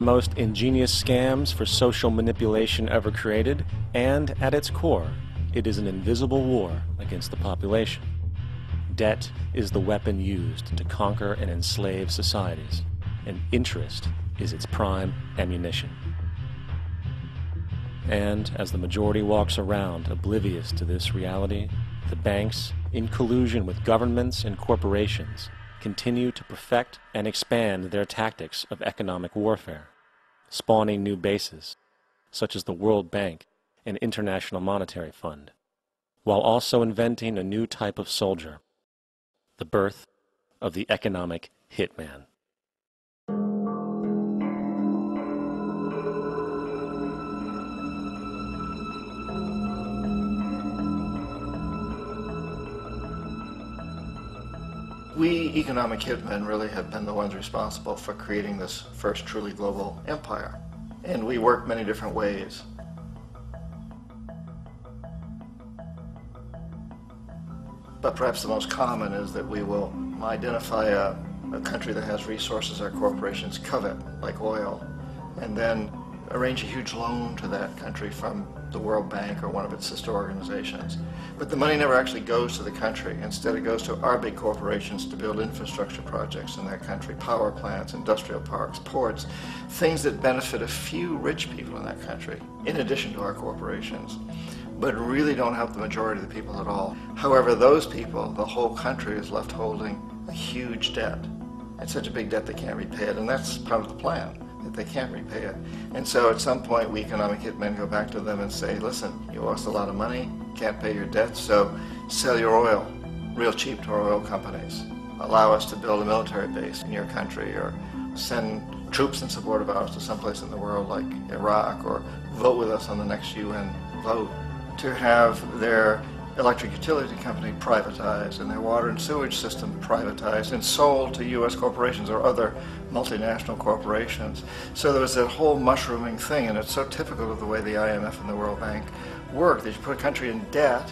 Most ingenious scams for social manipulation ever created, and at its core, it is an invisible war against the population. Debt is the weapon used to conquer and enslave societies, and interest is its prime ammunition. And as the majority walks around oblivious to this reality, the banks, in collusion with governments and corporations, continue to perfect and expand their tactics of economic warfare, spawning new bases, such as the World Bank and International Monetary Fund, while also inventing a new type of soldier, the birth of the economic hitman. We economic hitmen really have been the ones responsible for creating this first truly global empire. And we work many different ways. But perhaps the most common is that we will identify a country that has resources our corporations covet, like oil, and then arrange a huge loan to that country from the World Bank or one of its sister organizations. But the money never actually goes to the country. Instead, it goes to our big corporations to build infrastructure projects in that country, power plants, industrial parks, ports, things that benefit a few rich people in that country, in addition to our corporations, but really don't help the majority of the people at all. However, those people, the whole country is left holding a huge debt. It's such a big debt they can't repay it, and that's part of the plan, that they can't repay it. And so at some point, we economic hitmen go back to them and say, listen, you owe us a lot of money, can't pay your debt, so sell your oil real cheap to our oil companies. Allow us to build a military base in your country, or send troops in support of ours to someplace in the world like Iraq, or vote with us on the next UN vote. To have their electric utility company privatized and their water and sewage system privatized and sold to U.S. corporations or other multinational corporations. So there was that whole mushrooming thing, and it's so typical of the way the IMF and the World Bank work, that you put a country in debt,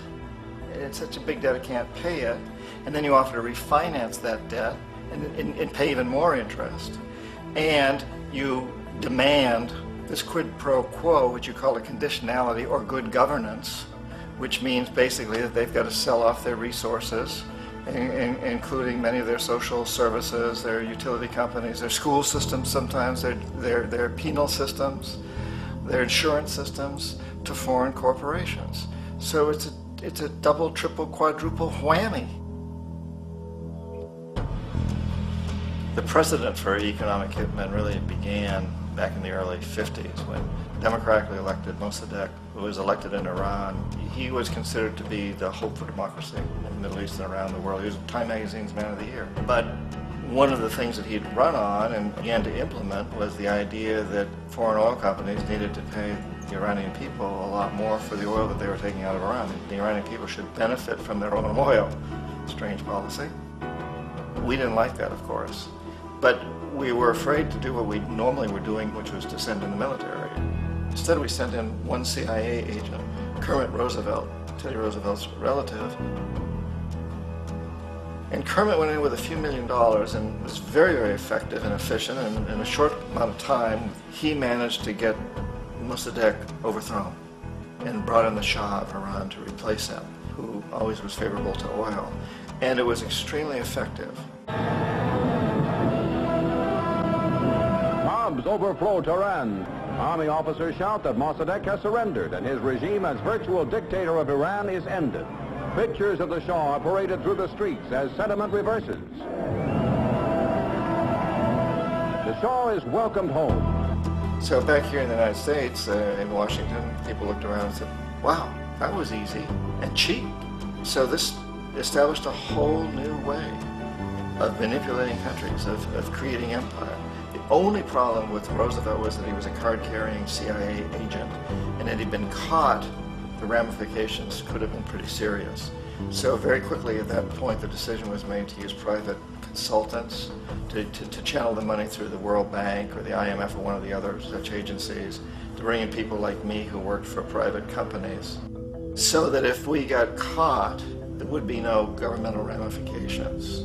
it's such a big debt it can't pay it, and then you offer to refinance that debt and pay even more interest. And you demand this quid pro quo, which you call a conditionality or good governance, which means basically that they've got to sell off their resources, including many of their social services, their utility companies, their school systems sometimes, their penal systems, their insurance systems, to foreign corporations. So it's a double, triple, quadruple whammy. The precedent for economic hitmen really began back in the early 50s when democratically elected Mossadegh, who was elected in Iran, he was considered to be the hope for democracy in the Middle East and around the world. He was Time Magazine's Man of the Year. But one of the things that he'd run on and began to implement was the idea that foreign oil companies needed to pay the Iranian people a lot more for the oil that they were taking out of Iran. The Iranian people should benefit from their own oil. Strange policy. We didn't like that, of course. But we were afraid to do what we normally were doing, which was to send in the military. Instead, we sent in one CIA agent, Kermit Roosevelt, Teddy Roosevelt's relative. And Kermit went in with a few $1 million and was very, very effective and efficient. And in a short amount of time, he managed to get Mossadegh overthrown and brought in the Shah of Iran to replace him, who always was favorable to oil. And it was extremely effective. Mobs overflow Tehran. Army officers shout that Mossadegh has surrendered and his regime as virtual dictator of Iran is ended. Pictures of the Shah are paraded through the streets as sentiment reverses. The Shah is welcomed home. So back here in the United States, in Washington, people looked around and said, wow, that was easy and cheap. So this established a whole new way of manipulating countries, of creating empire. The only problem with Roosevelt was that he was a card-carrying CIA agent, and had he been caught, the ramifications could have been pretty serious. So very quickly at that point, the decision was made to use private consultants to channel the money through the World Bank or the IMF or one of the other such agencies, to bring in people like me who worked for private companies, so that if we got caught, there would be no governmental ramifications.